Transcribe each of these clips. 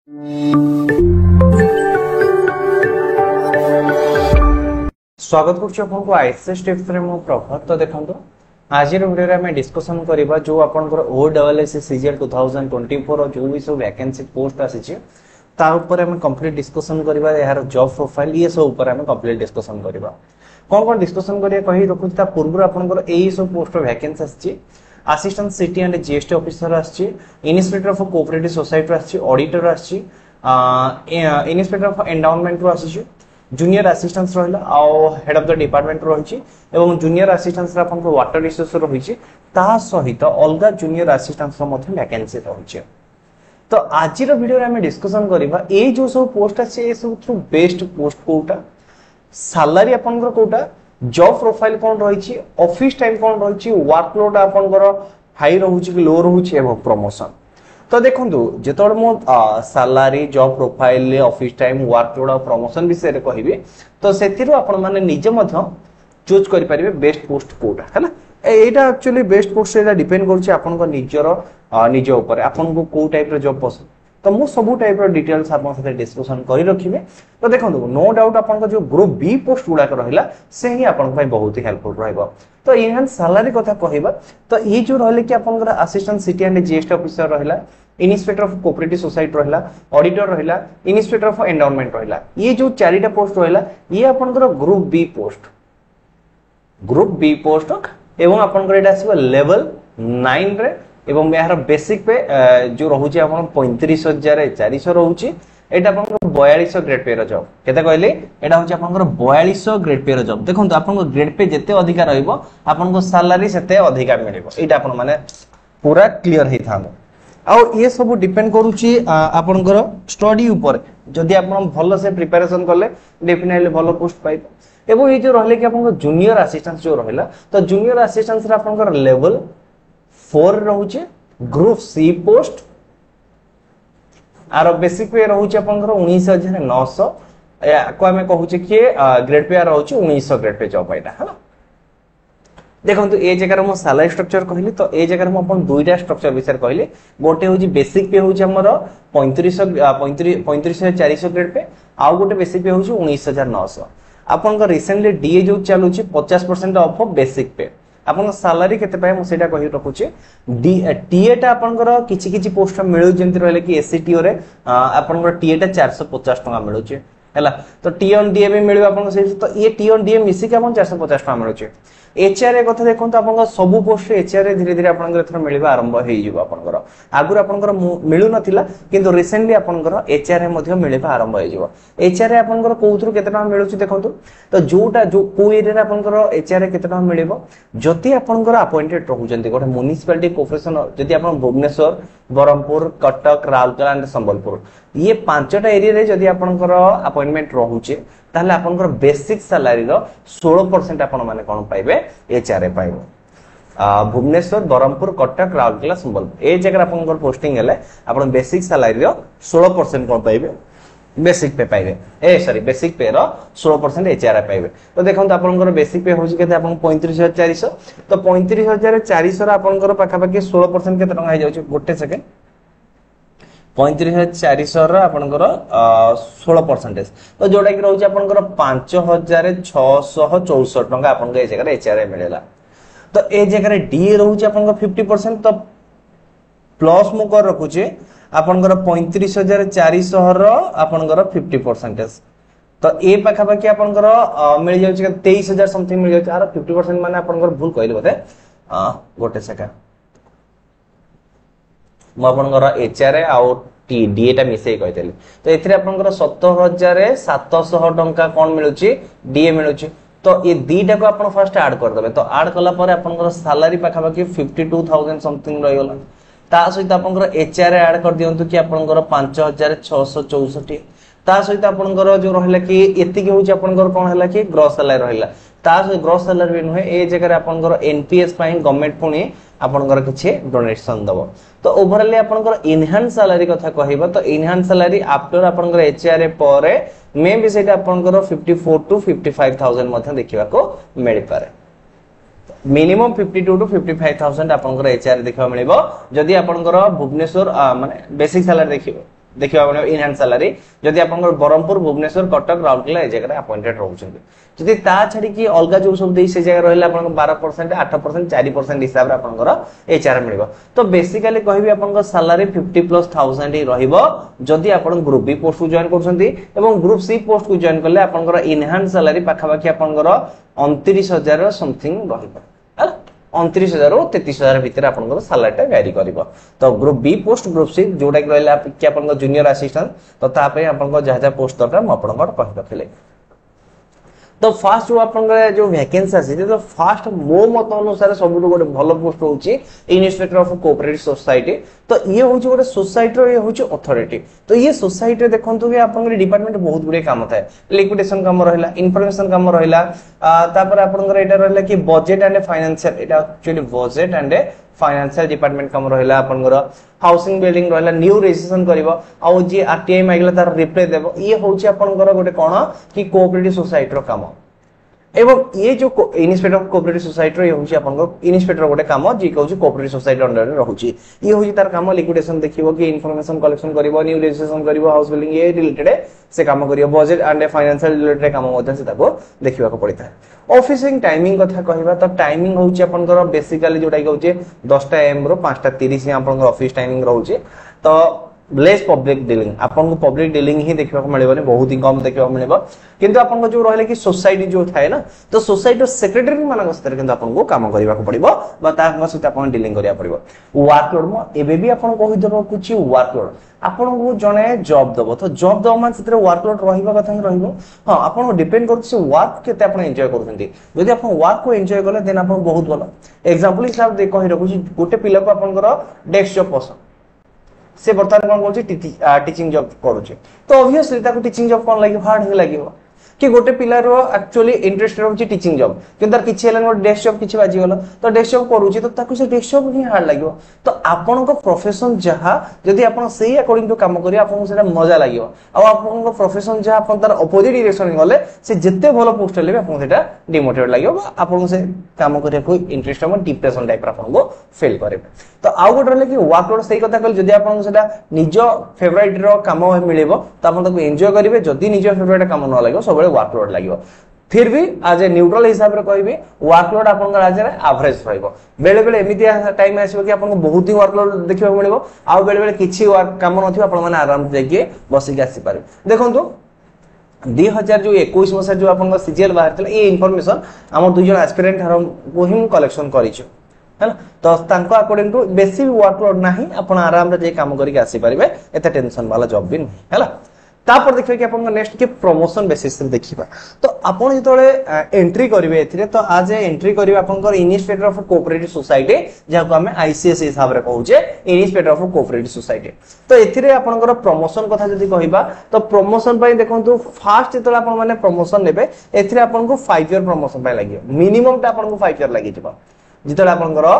स्वागत करछो ICS tips रे मो प्रभात। तो देखंतो आज वीडियो रे हमें डिस्कशन करबा जो आपनकर ओडब्ल्यूएस सीजीएल 2024 जो भी सब वैकेंसी पोस्ट आसी ता ऊपर हम कंप्लीट डिस्कशन करबा। यार जॉब प्रोफाइल ये सब ऊपर हम कंप्लीट डिस्कशन करबा। कोन डिस्कशन करिया कहि रखु ता पूर्व आपनकर एई सब पोस्ट वैकेंसी आसी assistant CT and GST officer आसी, इन्स्पेक्टर ऑफ कोऑपरेटिव सोसाइटी आसी, ऑडिटर आसी, इन्स्पेक्टर ऑफ एंडाउनमेंट रो आसी, जूनियर असिस्टेंट रहिला आ हेड ऑफ द डिपार्टमेंट रहिछि एवं जूनियर असिस्टेंट रा आपन वाटर रिसोर्स रहिछि ता सहित अलगा जूनियर असिस्टेंट रा मध्ये वैकेंसी रहिछि। तो आज रो वीडियो रे हम डिस्कशन करबा ए जो सब पोस्ट अछि ए सब through best post quota, salary आपन कोटा, जॉब प्रोफाइल कोन रहिछि, ऑफिस टाइम कोन रहिछि, वर्कलोड आपन हाई रहुछि कि लो रहुछि एवं प्रमोशन। तो देखंतु जेतोड़ मो salary, job profile, office time, workload और प्रमोशन विषय रे कहिबे तो सेतिरो आपण माने निजे मध्य चूज करि परिबे बेस्ट पोस्ट कोटा हैला। एटा एक्चुअली बेस्ट पोस्ट एटा डिपेंड करछि आपन को निजरो निज ऊपर आपन को को टाइप रो जॉब पसंद। तो मु सब टाइप रो डिटेल्स आपन साथे डिस्कशन करि रखिबे। तो देखंतु नो डाउट आपन को जो ग्रुप बी पोस्ट गुडा रहिला से ही आपन पय बहुत ही हेल्पफुल रहइबो। तो इनहान सैलरी कथा कहिबा तो ये जो रहले कि आपन assistant CT and GST officer रहिला, इन्स्पेक्टर ऑफ कोऑपरेटिव सोसाइटी रहिला, ऑडिटर रहिला, इन्स्पेक्टर ऑफ एंडाउनमेंट रहिला, ये जो चारिटा पोस्ट रहिला ये आपन ग्रुप बी पोस्ट एवं आपन एटा आसीबा लेवल 9 रे एवं यार बेसिक पे जो रहउची आपन 35400 रहउची। एटा आपन 4200 ग्रेड पे रो जॉब केते कहले एटा होची आपन 4200 ग्रेड पे रो जॉब। देखंतु आपन ग्रेड पे जते अधिका रहइबो आपन को सैलरी सेते अधिका मिलिबो। एटा आपन माने पूरा क्लियर हे थानो। आ ये सब डिपेंड करूची आपन स्टडी ऊपर। जदि आपन भलो से प्रिपरेशन करले डेफिनेटली भलो पोस्ट पाइबो। एवं ये जो रहले कि आपन जूनियर असिस्टेंट जो रहला तो जूनियर असिस्टेंट रे आपन लेवल 4 रहउची। ग्रुप सी पोस्ट आरो बेसिक पे रहउची आपन 19900 को हमें कहूचे कि ग्रेड पे रहउची 1900 ग्रेड पे जॉब आइटा हैला। देखंतु ए जगह मो सैलरी स्ट्रक्चर कहली तो ए जगह मो अपन दुईटा स्ट्रक्चर विषय कहली। गोटे होची बेसिक पे होची हमर 35400 ग्रेड पे आ गोटे बेसिक पे होची 19900। आपन को रिसेंटली डीए जो चालुची 50% ऑफ बेसिक पे आपन सैलरी केते पाए मु सेटा कहि रखुची। टीए टा आपन किछि किछि पोस्ट मिलु जेंति रहले कि एससीटीओ रे आपन टीए टा 450 टका मिलुची हैला। तो टी ऑन डीए भी मिलबा आपन से तो ये टी ऑन डीए मिसी के आपन 450 टका मिलुची। एचआरए कथा देखंतु आपन सब पोस्ट एचआरए धीरे धीरे आपन एथर मिलबा आरंभ हेइ जिवो। आपन आगुर आपन मिलु नथिला किंतु रिसेंटली आपन एचआरए मध्ये मिलबा आरंभ हेइ जिवो। एचआरए आपन कोउथुर केते टका मिलुची देखंतु तो जोटा जो को एरिया रे आपन एचआरए केते टका मिलिबो जति आपन अपॉइंटेड रहउचंती गोटे म्युनिसिपैलिटी कॉर्पोरेशन जति आपन भुवनेश्वर, बरहमपुर, कटक, राउरकेला एंड संबलपुर ये पांचटा एरिया रे जति आपन अपॉइंटमेंट रहउचे ताले आपन बेसिक सैलरी रो 16% आपन माने कोन पाइबे एचआरए पाइबो। भुवनेश्वर, बरहमपुर, कटक, राउरकेला, संबलपुर ए जगह आपन पोस्टिंग हेले आपन बेसिक सैलरी रो 16% कोन पाइबे बेसिक पे पाइबे। बेसिक पे रो 16% एचआरए पाइबे। तो देखंतु आपन बेसिक पे होची केते आपन 35400 तो 35400 रा आपन पाखा पाखी 16% केते टका हे जाउची गोटे सेकेंड 35400 रा आपन 16% तो जोटा कि रहउची आपन 5664 टका आपन ए जगह एचआरए मिलेला। तो ए जगह डीए रहउची आपन 50% तो प्लस मु कर रखुची आपन 35400 रो आपन 50% तो ए पाखा पाखी आपन मिल जाउची 23000 समथिंग मिल जाउची। आरो 50% माने आपन भूल कहली बते गोटे सेकेंड मु आपन एचआरए आ डीए टा मिसई कहतेली। तो एथिरे आपन 70700 टंका कोन मिलुची डीए मिलुची। तो ये दीटा को आपन फर्स्ट ऐड कर देबे। तो ऐड कला परे आपन सैलरी पाखा पाखी 52000 समथिंग रहि गेला। ता सहित आपन एचआरए ऐड कर दियंतु कि आपन 5664 ता सहित आपन जो रहला कि एति के होची आपन कोन हला कि ग्रॉस सैलरी रहला। ता ग्रॉस सैलरी भी नुहे ए जगह आपन एनपीएस पाइन गवर्नमेंट पुनी आपन किछि डोनेशन दबो। तो ओवरऑल आपन इनहांस सैलरी कथा कहिबा तो इनहांस सैलरी आफ्टर आपन एचआरए परे मे बी सेटा आपन 54 टू 55000 मध्ये देखिबा को मिल पारे। मिनिमम 52 टू 55000 आपन एचआरए देखिबा मिलिबो जदी आपन भुवनेश्वर माने बेसिक सैलरी देखिबो देखिबा पड़िबो इनहैंस सैलरी जदि आपन बरहमपुर भुवनेश्वर कटक राउरकेला ए जगह अपॉइंटेड रहउछन जदि ता छाडी कि अलगा जो सब देई से जगह रहला आपन 12% 8% 4% हिसाब रे आपन एचआर मिलिबो तो बेसिकली कहबी आपन सैलरी 50,000 ही रहिबो जदि आपन ग्रुप बी पोस्ट को जॉइन करछंती एवं ग्रुप सी पोस्ट को जॉइन करले आपन इनहैंस सैलरी पाखा बाकी आपन 29,000 समथिंग रहिबो 29,000 और 33,000 भीतर आपन सैलरी टा वेरी करिवो तो group B post group C जोडा कि रहला कि आपन जूनियर असिस्टेंट तो ता पे आपन जहा पोस्ट दरकार म आपन कहि रखले तो फास्ट जो आपन जो वैकेंसी आसी तो फास्ट मो मत अनुसार सब गोटे भलो पोस्ट होची इन्स्पेक्टर ऑफ कोऑपरेटिव सोसाइटी तो ये होची गोटे सोसाइटी रो ये होची अथॉरिटी तो ये सोसाइटी देखंतु कि आपन डिपार्टमेंट बहुत गुडे काम थाए लिक्विडेशन काम रहला इन्फॉर्मेशन काम रहला तापर आपन एटा रहला कि budget and financial Etah actually budget and financial department काम रहला आपन हाउसिंग बिल्डिंग रहला न्यू रजिस्ट्रेशन करबो आ जे आरटीआई माइगला तार रिप्लाई देबो ये होची आपन गोटे कोन कि कोऑपरेटिव सोसाइटी रो काम एवं ये जो इन्स्पेक्टर ऑफ कोऑपरेटिव सोसाइटी रो ये होची आपन इन्स्पेक्टर गोटे काम जे कहउची कोऑपरेटिव सोसाइटी अंडर रे रहउची ये होची तार काम लिक्विडेशन देखिबो कि इन्फॉर्मेशन कलेक्शन करबो न्यू रजिस्ट्रेशन करबो हाउस बिल्डिंग ये रिलेटेड से काम करियो बजट एंड फाइनेंशियल रिलेटेड काम मध्य से ताको देखिबा को पड़िता है ऑफिसिंग टाइमिंग कथा कहबा तो टाइमिंग होची आपन बेसिकली जोटा कहउची 10 am रो 5:30 आपन ऑफिस टाइमिंग रहउची तो लेस पब्लिक डीलिंग आपन को पब्लिक डीलिंग ही देखबा को मिलबो ने बहुत ही कम देखबा को मिलबो किंतु आपन को जो रहले कि सोसाइटी जो थाए ना तो सोसाइटी सेक्रेटरी मानक स्तर किंतु आपन को काम करबा को पड़िबो बा ताक सहित आपन डीलिंग करिया पड़िबो वर्कलोड म एबे भी आपन कहि दबो कुछ वर्कलोड आपन को जने जॉब दबो तो जॉब दबो मान सितरे वर्कलोड रहिबा कथा रहिबो हां आपन को डिपेंड करछ वर्क केते आपन एन्जॉय करथंती यदि आपन वर्क को एन्जॉय करले देन आपन बहुत भलो एग्जांपल हिसाब दे कहि रखुची गोटे पिला को आपन डेस्क जॉब पसंद से बर्तमान कोन बोलछि टीचिंग जॉब करूछि तो ऑब्वियसली ताको टीचिंग जॉब कोन लागि हार्ड ही लागिवो कि गोटे पिलार एक्चुअली इंटरेस्ट रहउछि टीचिंग जॉब किंतु तार किछि हेलन डेस्क जॉब किछि बाजी गलो तो डेस्क जॉब करूछि तो ताको से डेस्क जॉब ही हार्ड लागिवो तो आपन को प्रोफेशन जहा यदि आपन सेही अकॉर्डिंग टू काम करिया आपन सेटा मजा लागिवो आ आपन को प्रोफेशन जहा आपन तार अपोजिट डायरेक्शन गले से जत्ते भलो पोस्ट लेबे आपन सेटा डिमोटिवेट लागिवो आपन से काम करिया कोई इंटरेस्ट हम डिप्रेशन टाइप आपन को फील करबे तो आउ गोटे रहले कि वर्कलोड सही कथा कहल जदि आपन सेटा निज फेवरेट रो काम मिलेबो तो आपन ताको एन्जॉय करिवे जदि निज फेवरेट काम न लागिवो सबले वर्कलोड लागिवो फिर भी आज ए न्यूट्रल हिसाब रे कहबी वर्कलोड आपन आज रे एवरेज रहइबो बेले बेले एमिति टाइम आसीबो कि आपन को बहुत ही वर्कलोड देखिबा मिलिबो आ बेले बेले किछि वर्क काम नथिबो आपन माने आराम से जाके बसी के आसी पारे देखंतु 2021 मसा जो आपन सीजीएल बाहर थला ए इंफॉर्मेशन हम दुई जन एस्पिरेंट हरम को ही कलेक्शन करिछु हैना तो तांको अकॉर्डिंग टू बेसी वर्कलोड नाही आपण आराम रे जे काम करि के आसी परिबे एते टेंशन वाला जॉब भी नहीं हैला तापर देखिबे कि आपण नेक्स्ट के प्रमोशन बेसिस रे देखिबा तो आपण जतोले एंट्री करिवे एथिरे तो आज एंट्री करिवे आपनकर इन्स्पेक्टर ऑफ कोऑपरेटिव सोसाइटी जे को हमें आईसीएस हिसाब रे कहूचे इन्स्पेक्टर ऑफ कोऑपरेटिव सोसाइटी तो एथिरे आपनकर प्रमोशन कथा जदी कहिबा तो प्रमोशन पई देखंतु फास्ट जतोले आपण माने प्रमोशन लेबे एथिरे आपण को 5 ईयर प्रमोशन पई लागियो मिनिमम ता आपण को 5 ईयर लागि जिबा जितले आपनकर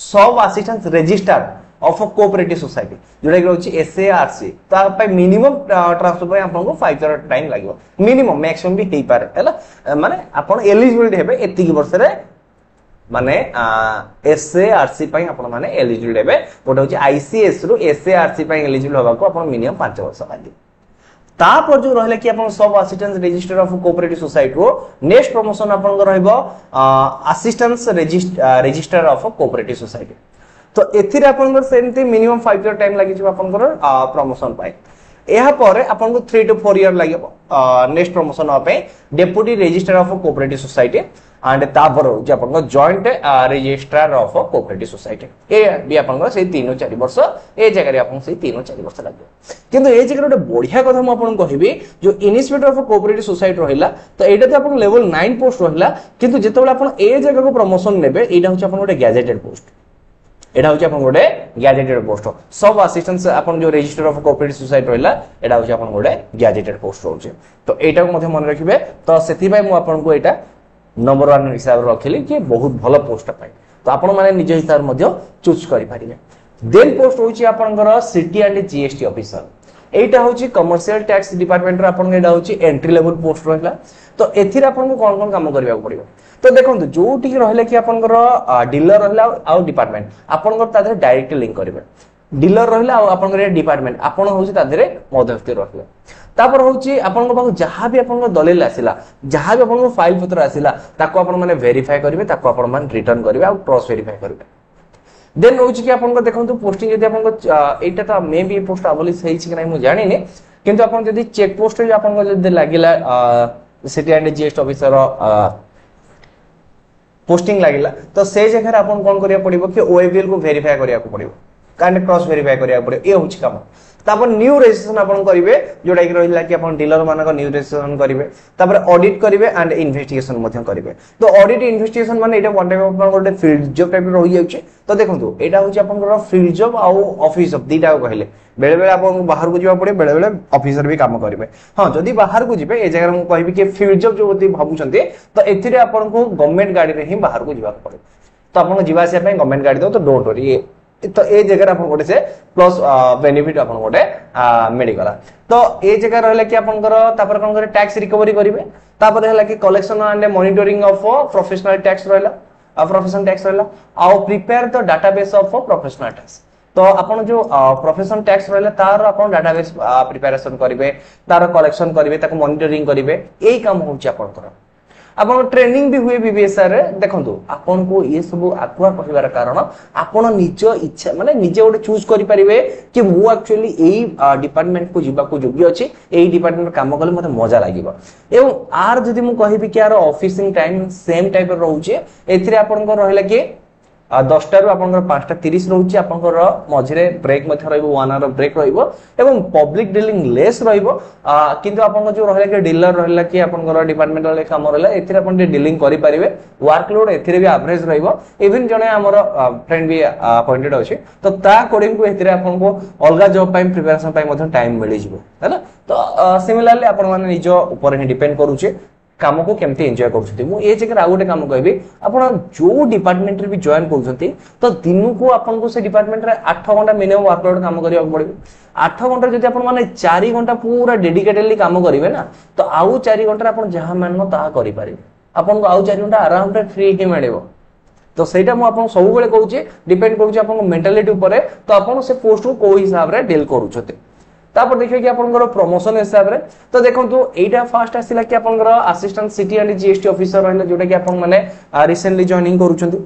सब assistant registered of cooperative society जोडा कि रहउची एसएआरसी ता पय मिनिमम ट्रांसफर पय आपन को 5 ईयर टाइम लागियो मिनिमम मैक्सिमम भी हेई पारे हैला माने आपन एलिजिबिलिटी हेबे एति की वर्ष रे माने एसएआरसी पय आपन माने एलिजिबल हेबे गोटे होची आईसीएस रु एसएआरसी पय एलिजिबल होबा को आपन मिनिमम 5 वर्ष लागि तापर जो रहले कि आपन सब assistant register of cooperative society रो नेक्स्ट प्रमोशन आपन को रहइबो assistant register of cooperative society तो एथिरे आपन को सेमती मिनिमम 5 ईयर टाइम लागि छ आपन को प्रमोशन पाए एहा परे आपन को 3 to 4 ईयर लागि नेक्स्ट प्रमोशन पे deputy registrar of cooperative society and तापर जे आपन को joint registrar of cooperative society ए भी आपन को से 3-4 वर्ष ए जगह रे आपन से 3-4 वर्ष लागि किंतु ए जगह रे बढ़िया कथा म आपन कहबी जो इन्स्पेक्टर ऑफ कोऑपरेटिव सोसाइटी रहिला तो एटा तो आपन लेवल 9 पोस्ट रहिला किंतु जेतेबेला आपन ए जगह को प्रमोशन नेबे एटा होछ आपन गोटे गैजेटेड पोस्ट एटा होची आपन गोटे गैजेटेड पोस्ट सब असिस्टेंट आपन जो रजिस्टर ऑफ कोऑपरेटिव सोसाइटी रहला एटा होची आपन गोटे गैजेटेड पोस्ट होची तो एटा को मध्ये मन रखिबे तो सेति भाई मु आपन को एटा नंबर 1 हिसाब रखिली कि बहुत भलो पोस्ट पाई तो आपन माने निज हिसाब मध्ये चूज करि पारिबे देन पोस्ट होची आपनकर सिटी एंड जीएसटी ऑफिसर एटा होची कमर्शियल टैक्स डिपार्टमेंट रे आपन एटा होची एंट्री लेवल पोस्ट रहला तो एथिरे आपन को कोन कोन काम करबा पड़िबो तो देखंतु जो टिक रहले कि आपनकर डीलर रहला आ डिपार्टमेंट आपनकर तादे डायरेक्ट लिंक करबे डीलर रहिला आ आपन डिपार्टमेंट आपन होची ता देरे मध्यस्थी रहिला तापर होची आपन पाखु जहां भी आपन दलील आसिला जहां भी आपन फाइल पत्र आसिला ताको आपन माने वेरीफाई करिवे ताको आपन मान रिटर्न करिवे आ क्रॉस वेरीफाई करिवे देन होची कि आपन को देखंतु पोस्टिंग यदि आपन को एटा तो मे बी पोस्ट अबलिश हेछि कि नै मु जानि ने किंतु आपन यदि चेक पोस्ट जे आपन को यदि लागिला city and GST officer posting लागिला तो से जगह आपन कोन करिया पड़िबो कि ओएबीएल को वेरीफाई करिया को पड़िबो कांड क्रॉस वेरीफाई करिया पड़े ए होछि काम तापर न्यू रजिस्ट्रेशन आपन करिवे जोडा कि रहिला कि आपन डीलर मानक न्यू रजिस्ट्रेशन करिवे तापर ऑडिट करिवे एंड इन्वेस्टिगेशन मध्यम करिवे तो ऑडिट इन्वेस्टिगेशन माने एटा वन टाइप आपन गोटे फील्ड जॉब टाइप रहि जाउछि तो देखंतु एटा होछि आपन को फील्ड जॉब आ ऑफिस जॉब दीटा कहले बेले बेले आपन बाहर को जीवा पड़े बेले बेले ऑफिसर भी काम करिवे हां जदी बाहर को जीवे ए जगह हम कहबी कि फील्ड जॉब जो होती भाबुचंती तो एथिरे आपन को गवर्नमेंट गाड़ी रे ही बाहर को जीवा पड़े तो आपन जीवा से पे गवर्नमेंट गाड़ी दो तो डोंट वरी तो ए जगह आपन गोटे से प्लस बेनिफिट आपन गोटे मेडिकल तो ए जगह रहले कि आपन कर तापर कोन करे टैक्स रिकवरी करिवे तापर हैला कि collection and monitoring of professional tax रहला प्रोफेशनल टैक्स रहला आ prepare the database of professional tax तो आपन जो प्रोफेशनल टैक्स रहला तार आपन डाटाबेस प्रिपरेशन करिवे तार कलेक्शन करिवे ताको मॉनिटरिंग करिवे एई काम होची आपन कर आपन ट्रेनिंग भी हुए बीबीएसआर रे देखंतु आपन को ये सब आकुआ कहिबार कारण आपन निज इच्छा माने निजे ओडे चूज करि परिबे कि मु एक्चुअली एई डिपार्टमेंट को जिबा को योग्य अछि एई डिपार्टमेंट में काम करले मते मजा लागिबो एवं आर जदी मु कहिबि कि आर ऑफिसिंग टाइम सेम टाइप रहउचे एथिरे आपन को रहला कि 10 टारू आपन 5:30 रहउची आपन मझिरे ब्रेक मध्ये रहइबो 1 आवर ब्रेक रहइबो एवं पब्लिक डीलिंग लेस रहइबो किंतु आपन जो रहला कि डीलर रहला कि आपन डिपार्टमेंट वाले काम रहला एथिरे आपन डीलिंग करि परिबे वर्कलोड एथिरे भी एवरेज रहइबो इवन जने हमर फ्रेंड भी अपॉइंटेड अछि तो ता कोडिंग को एथिरे आपन को अलगा जॉब पाइ प्रिपरेशन पाइ मध्ये टाइम मिलि जिवो हैला तो सिमिलरली आपन माने निजो ऊपर ही डिपेंड करूचे काम को केमती एंजॉय करछथि मु ए जगह आ गोटे काम कहबी आपण जो डिपार्टमेंट रे भी जॉइन करछथि तो दिन को आपन को से डिपार्टमेंट रे 8 घंटा मिनिमम वर्कलोड काम करिया पड़बे 8 घंटा जदि आपण माने 4 घंटा पूरा डेडिकेटेडली काम करिवे ना तो आउ 4 घंटा आपण जहां माननो ता करि परिबे आपण को आउ 4 घंटा आराम रे फ्री के मिलेबो तो सेटा मु आपण सब बेले कहूची डिपेंड करूची आपण मेंटालिटी ऊपर तो आपण से पोस्ट को को हिसाब रे डील करूछथि तापर देखिए कि आपनकर प्रमोशन हिसाब रे तो देखंतु एटा फास्ट आसिला कि आपनकर assistant CT and GST officer रहले जोटा कि आपन माने रिसेंटली जॉइनिंग करूछंती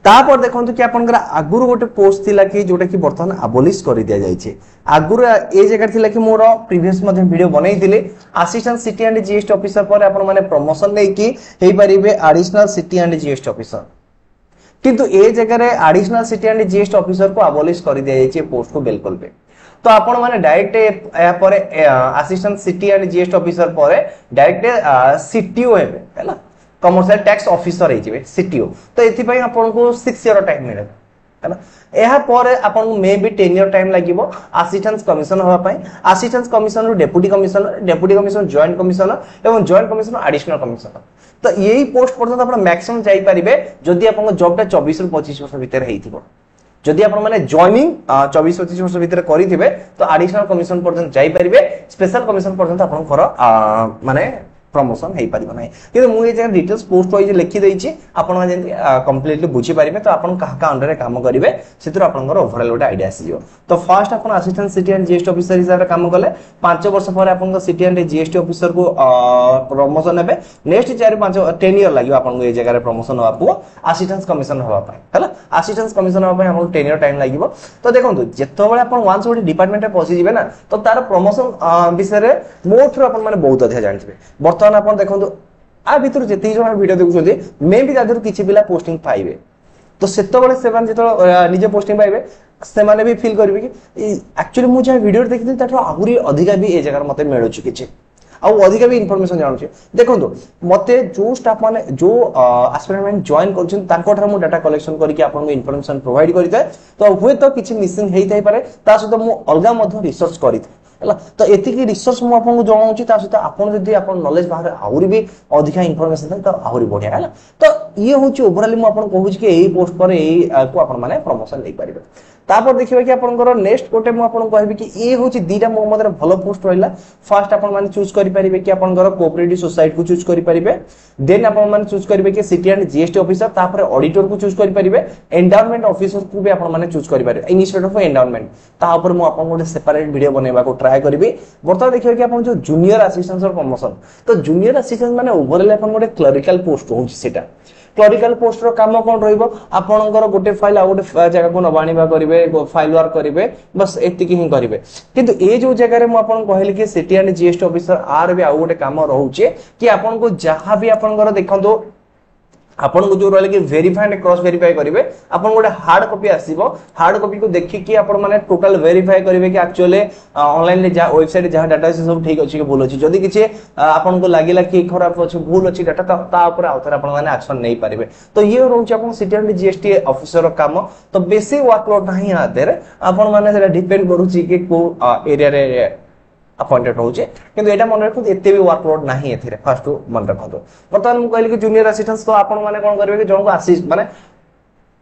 तापर देखंतु कि आपनकर आगुरु गोटे पोस्ट थिला कि जोटा कि वर्तमान अबोलिश कर दिया जायछि आगुरु ए जगह थिला कि मोर प्रीवियस मध्ये वीडियो बनैथिले assistant CT and GST officer पर आपन माने प्रमोशन नै कि हेई परिबे additional CT and GST officer किंतु ए जगह रे additional CT and GST officer को अबोलिश कर दिया जायछि पोस्ट को बिल्कुल पे तो आपण माने डायरेक्ट या पर assistant CT and GST officer पर डायरेक्ट सीटीओ हेबे हैला कमर्शियल टैक्स ऑफिसर हे जिवे सीटीओ तो एथि पई आपण को 6 ईयर टाइम मिले हैला एहा पर आपण को मे बी 10 ईयर टाइम लागिवो असिस्टेंट कमिश्नर होबा पई assistant commissioner deputy commissioner joint commissioner एवं जॉइंट कमिश्नर एडिशनल कमिश्नर तो यही पोस्ट पर्यंत आपण मैक्सिमम जाई परिबे जदी आपण जॉब टा 24 रु 25 वर्ष भीतर हेइथिबो जदि आपण माने जॉइनिंग 24-25 वर्ष भीतर करिथिबे तो एडिशनल कमिशन पर्यंत जाई परिबे स्पेशल कमिशन पर्यंत आपण कर माने प्रमोशन हेई परिबो नै कि मु ए जे डिटेल्स पोस्ट वाइज लिखि दैछि आपण जे कंप्लीटली बुझी परिबे तो आपण कहा का अंडर रे काम करिवे सेतिर आपण कर ओवरऑल गोटे आईडिया आसीयो तो फर्स्ट आपण assistant CT and GST officer हिसाब रे काम करले 5 वर्ष पर आपण सिटी एंड जीएसटी ऑफिसर को प्रमोशन हेबे नेक्स्ट 4-5 10 ईयर लागियो आपण ए जगह रे प्रमोशन होबा असिस्टेंट कमिश्नर होबा पय हला असिस्टेंट कमिश्नर होबा पय आपण 10 ईयर टाइम लागिवो तो देखंतु जेतो बेले आपण वांस गोटे डिपार्टमेंट रे पहुंची जिवे ना तो तार प्रमोशन विषय रे मोठ आपण माने बहुत अधिक जानथिबे वर्तमान आपण देखंतु आ भीतर जेती जण वीडियो देखुछथि मे भी दादर किछि पिला पोस्टिंग पाइबे तो सेतो बेले सेवन जेतो निजे पोस्टिंग पाइबे से माने भी फील करबे कि एक्चुअली मु जे वीडियो देखिथि ताठो आहुरी अधिका भी ए जगह मते मिलुछि किछि आ अधिका भी इन्फॉर्मेशन जानछि देखंतु मते जो स्टाफ माने जो एस्पिरेंट जॉइन करछन तांको ठर मु डाटा कलेक्शन करके आपन को इन्फॉर्मेशन प्रोवाइड करिता तो हुए तो किछि मिसिंग हेइ थाइ पारे ता सहित मु अलगा मध्य रिसर्च करिता हला तो एति की रिसर्च मु आपन को जणाउछि ता सहित आपन जदी आपन नॉलेज बाहर आहुरी भी अधिका इन्फॉर्मेशन तो आहुरी बढ़िया हला तो ये होछि ओवरऑल मु आपन कहूछि कि एई पोस्ट पर एई को आपन माने प्रमोशन ले पारिबे तापर देखिबा कि आपनकर नेक्स्ट गोटे मु आपन कहबी कि ए होची दीटा मो मदर भलो पोस्ट रहिला फर्स्ट आपन माने चूज करि परिबे कि आपनकर कोऑपरेटिव सोसाइटी को चूज करि परिबे देन आपन माने चूज करिबे कि सिटी एंड जीएसटी ऑफिसर तापर ऑडिटर को चूज करि परिबे एंडाउनमेंट ऑफिसर को भी आपन माने चूज करि परिबे इनिशिएटर ऑफ एंडाउनमेंट ता ऊपर मु आपन गोटे सेपरेट वीडियो बनेबा को ट्राई करबी बर्तमान देखिबा कि आपन जो जूनियर असिस्टेंट और प्रमोशन तो जूनियर असिस्टेंट माने ओवरऑल आपन गोटे क्लरिकल पोस्ट होची सेटा क्लरिकल पोस्ट रो काम कोन रहइबो आपनकर गोटे फाइल आ गोटे जगह को नबाणीबा करिवे फाइल वर्क करिवे बस एतिकी ही करिवे किंतु ए जो जगह रे मु आपन कहली कि सिटी एंड जीएसटी ऑफिसर आर भी आ गोटे काम रहउचे कि आपन को जहां भी आपनकर देखंतो आपन को जो रहले कि वेरीफाई एंड क्रॉस वेरीफाई करिवे आपन गोटे हार्ड कॉपी आसीबो हार्ड कॉपी को देखि कि आपन माने टोटल वेरीफाई करिवे कि एक्चुअली ऑनलाइन ले जा वेबसाइट जहां डाटा से सब ठीक अछि कि भूल अछि जदी किछि आपन को लागिला कि खराब अछि भूल अछि डाटा ता ऊपर आउथर आपन माने एक्शन नै पारिबे तो ये रहउछि आपन सिटी एंड जीएसटी ऑफिसर काम तो बेसी वर्कलोड नाही आदेर आपन माने सेटा डिपेंड करूछि कि को एरिया रे अपॉइंटेड होचे किंतु एटा मन रखु एते भी वर्कलोड नाही एथिरे फर्स्ट मन रखतो बर्तमान मु कहली कि जूनियर असिस्टेंट तो आपन माने कोन करबे कि जणको असिस्ट माने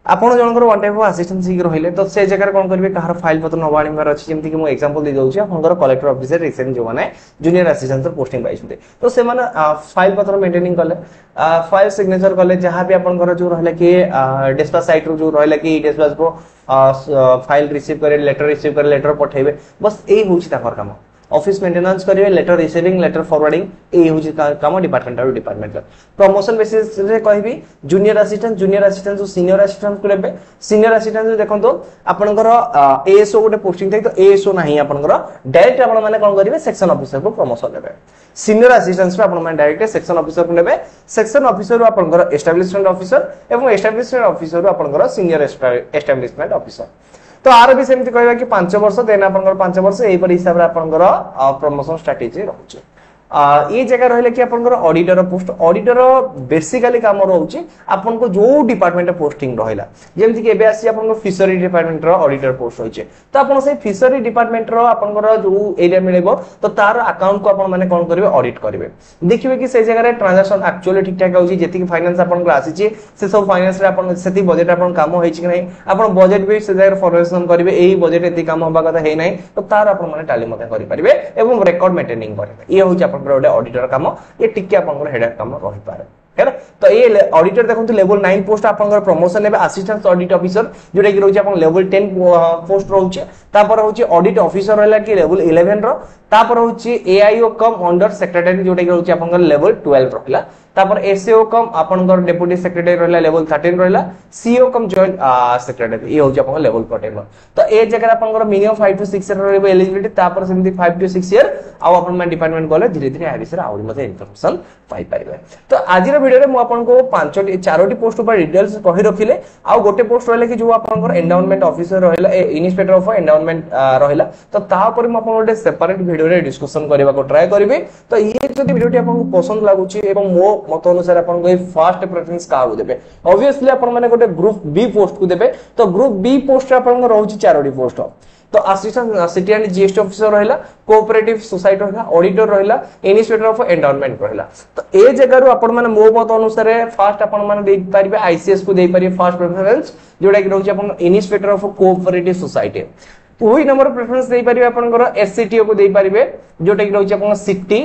आपन जणकर वन टाइप ऑफ असिस्टेंट सिक रहिले तो से जगह कोन करबे कहार फाइल पत्र नवाणी मार अछि जेमति कि मु एग्जांपल दे दउछि आपनकर कलेक्टर ऑफिसर रिसेंट जो माने जूनियर असिस्टेंट पोस्टिंग पाइछते तो से माने फाइल पत्र मेंटेनिंग करले फाइल सिग्नेचर करले जहां भी आपनकर जो रहले कि डिस्पैच साइट रो जो रहले कि डिस्पैच को फाइल रिसीव करे लेटर पठेबे बस एई होछि ताकर काम ऑफिस मेंटेनेंस करिवे लेटर रिसीविंग लेटर फॉरवर्डिंग ए होची काम डिपार्टमेंट और डिपार्टमेंट प्रमोशन बेसिस रे कहबी जूनियर असिस्टेंट जो सीनियर असिस्टेंट को लेबे सीनियर असिस्टेंट जो देखंतो आपनकर एएसओ गोटे पोस्टिंग थाई तो एएसओ नाही आपनकर डायरेक्ट आपन माने कोन करिवे सेक्शन ऑफिसर को प्रमोशन लेबे सीनियर असिस्टेंट आपन माने डायरेक्ट सेक्शन ऑफिसर को लेबे सेक्शन ऑफिसर आपनकर एस्टैब्लिशमेंट ऑफिसर एवं एस्टैब्लिशमेंट ऑफिसर आपनकर सीनियर एस्टैब्लिशमेंट ऑफिसर तो आर भी सेमति कहबा कि 5 वर्ष देन आपनकर 5 वर्ष एई पर हिसाब रे आपनकर प्रमोशन स्ट्रेटजी रहउचे ये जगह रहले कि आपनकर ऑडिटर पोस्ट ऑडिटर बेसिकली काम रहउचे आपन को जो डिपार्टमेंट पोस्टिंग रहला जेमति कि एबे आसी आपन को फिशरी डिपार्टमेंट रो ऑडिटर पोस्ट होइचे तो आपन से फिशरी डिपार्टमेंट रो आपनकर जो एरिया मिलेबो तो तार अकाउंट को आपन माने कोन करबे ऑडिट करबे देखिबे कि से जगह रे ट्रांजैक्शन एक्चुअली ठीक ठाक होउची जेति कि फाइनेंस आपन को आसीची से सब फाइनेंस रे आपन सेति बजट आपन काम होइची कि नै आपन बजट भी से जगह फॉरवर्डेशन करबे एई बजट एति काम होबा कथा हे नै तो तार आपन माने टैली मते करि परिबे एवं रिकॉर्ड मेंटेनिंग करबे ये होउची आपन गोटे ऑडिटर काम ये टिके आपन हेडेक काम रहि पारे है तो ये ऑडिटर देखो लेवल 9 पोस्ट आपन प्रमोशन लेबे असिस्टेंट ऑडिट ऑफिसर जोटा कि रहउची आपन लेवल 10 पोस्ट रहउची तापर रहउची ऑडिट ऑफिसर रहला कि लेवल 11 रो तापर रहउची एआईओ कम अंडर सेक्रेटरी जोटा कि रहउची आपन लेवल 12 रहला तापर एसएओ कम आपन डेप्यूटी सेक्रेटरी रहला लेवल 13 रहला सीओ कम जॉइंट सेक्रेटरी ये होची आपन लेवल 14 तो ए जगह आपन मिनिमम 5 to 6 ईयर रहबे एलिजिबिलिटी तापर सेमति 5 to 6 ईयर आ आपन डिपार्टमेंट गले धीरे धीरे आ विषय आउरी मते इन्फॉर्मेशन पाई परिबे तो आजिर वीडियो रे मु आपन को 4टी पोस्ट पर डिटेल्स कहि रखिले आ गोटे पोस्ट रहले कि जो आपन एंडाउनमेंट ऑफिसर रहला इन्स्पेक्टर ऑफ एंडाउनमेंट रहला तो ता पर मु आपन गोटे सेपरेट वीडियो रे डिस्कशन करबा को ट्राई करबे तो ये जदि वीडियोटी आपन को पसंद लागुची एवं मो मत अनुसार आपन को फर्स्ट प्रेफरेंस का देबे ऑब्वियसली आपन माने गोटे ग्रुप बी पोस्ट को देबे तो ग्रुप बी पोस्ट आपन को रहउची 4टी पोस्ट तो assistant CT and GST officer रहला कोऑपरेटिव सोसाइटी रहला ऑडिटर रहला इन्स्पेक्टर ऑफ एंडाउनमेंट रहला तो ए जगह रो आपन माने मो मत अनुसार फर्स्ट आपन माने देई परिबे आईसीएस को देई परिबे फर्स्ट प्रेफरेंस जोडा कि रहउची आपन इन्स्पेक्टर ऑफ कोऑपरेटिव सोसाइटी वही नंबर प्रेफरेंस देई परिबे आपन को एससीटीओ को देई परिबे जोटा कि रहउची आपन सिटी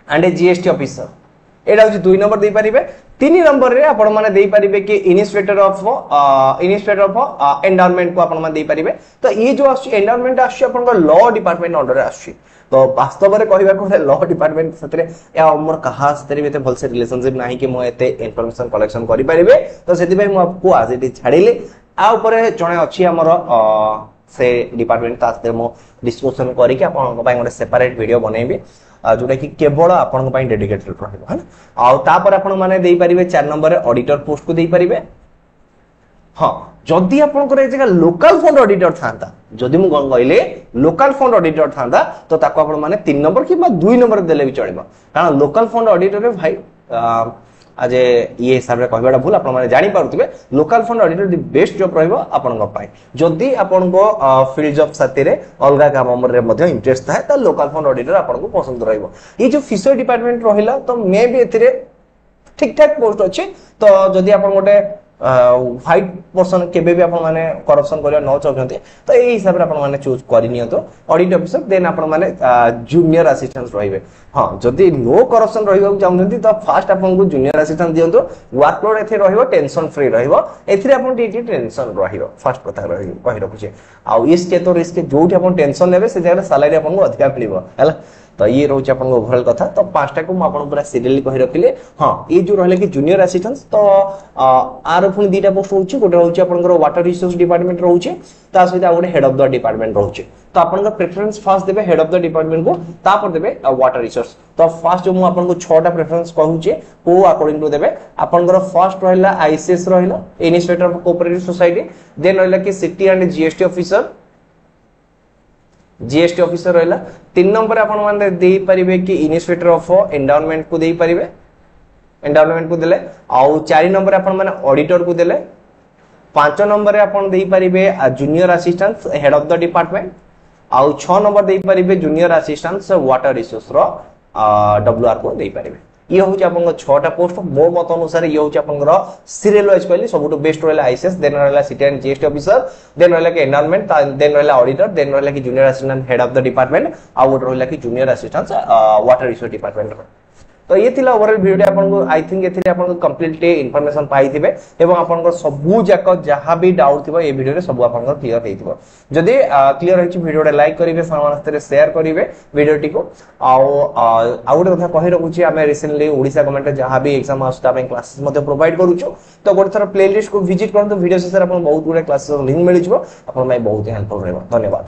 एंड जीएसटी ऑफिसर एटा होची 2 नंबर देई परिबे 3 नंबर रे आपण माने देई परिबे कि इन्स्पेक्टर ऑफ एंडाउनमेंट को आपण माने देई परिबे तो ये जो आसी एंडाउनमेंट आसी आपण को लॉ डिपार्टमेंट अंडर आसी तो वास्तव रे कहबा को लॉ डिपार्टमेंट सतरे या हमर कहा सतरे बेते भल से रिलेशनशिप नाही कि मो एते इंफॉर्मेशन कलेक्शन करि परिबे तो सेति भाई मो आपको आज एटी छाडिले आ ऊपर जणे अछि हमर से डिपार्टमेंट तास्ते मो डिस्कशन करि कि आपण पय गोटे सेपरेट वीडियो बनेबी जोटा कि केवल आपण पय डेडिकेटेड रहबो है आ तापर आपण माने देई परिबे 4 नंबर रे ऑडिटर पोस्ट को देई परिबे हां जदी आपण करे जगह लोकल फंड ऑडिटर थांता जदी मु कहले लोकल फंड ऑडिटर थांता तो ताको आपण माने 3 नंबर कि 2 नंबर देले भी चलबो कारण लोकल फंड ऑडिटर रे भाई आज ये हिसाब रे कहबाटा भूल आपण माने जानि पारुतबे local fund auditor the best job रहबो आपण को पाई जदी आपण को फील्ड जॉब साथी रे अलगा काम रे मध्ये इंटरेस्ट थाए त लोकल फंड ऑडिटर आपण को पसंद रहबो ये जो फिशर डिपार्टमेंट रहिला तो मे भी एथिरे ठीक ठाक पोस्ट अछि तो जदी आपण गोटे पर्सन केबे भी आपण माने करप्शन करिया न चाहते तो ए हिसाब रे आपण माने चूज करि नियतो ऑडिट ऑफिसर देन आपण माने जूनियर असिस्टेंट रहिबे हां जदी नो करप्शन रहिबा चाहते तो फास्ट आपण को जूनियर असिस्टेंट दियंतो वर्कलोड एथे रहिबो टेंशन फ्री रहिबो एथिरे आपण टी टेंशन रहिबो फास्ट कथा रहिबो कहि रखुचे आ इसके तो रिस्क जोठी आपण टेंशन लेबे से जगह सैलरी आपण को अधिका मिलिबो हैला तो ये रोचे अपन ओवरऑल कथा तो पांचटा को म अपन पूरा सीरियली कहि रखिले हां ये जो रहले कि जूनियर असिस्टेंट तो आर पुनी दीटा पोस्ट होउची गोटे होउची अपन वाटर रिसोर्स डिपार्टमेंट रहउची ता सहित गोटे हेड ऑफ द डिपार्टमेंट रहउची तो अपन प्रेफरेंस फास्ट देबे हेड ऑफ द डिपार्टमेंट को तापर देबे वाटर रिसोर्स तो फास्ट जो मु अपन को 6टा प्रेफरेंस कहउची को अकॉर्डिंग टू देबे अपन फर्स्ट रहला आईसीएस रहला inspector of cooperative society then रहला कि CT and GST officer GST officer रहला 3 नंबर अपन माने देई परिबे कि इन्स्पेक्टर ऑफ एंडाउनमेंट को देई परिबे एंडाउनमेंट को देले आ 4 नंबर अपन माने ऑडिटर को देले 5 नंबर अपन देई परिबे junior assistant head of the department आ 6 नंबर देई परिबे जूनियर असिस्टेंट वाटर रिसोर्स रो डब्ल्यूआर को देई परिबे ये होची अपन 6टा पोस्ट मोर मत अनुसार ये होची अपन सीरियल वाइज कहली सबटु बेस्ट रहला आईसीएस देन रहला CT and GST officer then रहला कि एनवायरनमेंट देन रहला ऑडिटर देन रहला कि junior assistant head of the department आ वो रहला कि junior assistant water resource department तो ये थिला ओवरऑल वीडियो आपन को आई थिंक एथिरे आपन को कंप्लीटली इंफॉर्मेशन पाई थिबे एवं आपन को सबु जाक जहां भी डाउट थिबो ए वीडियो रे सब आपन को क्लियर हेइ थिबो जदी क्लियर होछि वीडियो रे लाइक करिवे समानस्ते शेयर करिवे वीडियो टिको आउट कथा कहि रखुछि हमें रिसेंटली ओडिसा गवर्नमेंट जहां भी एग्जाम आस्ता में क्लासेस मध्ये प्रोवाइड करूछु तो गोटे थरा प्लेलिस्ट को विजिट करंतु वीडियो से सर आपन बहुत गुडे क्लासेस लिंक मिलि जिवो आपन मै बहुत हेल्पफुल रहबो धन्यवाद।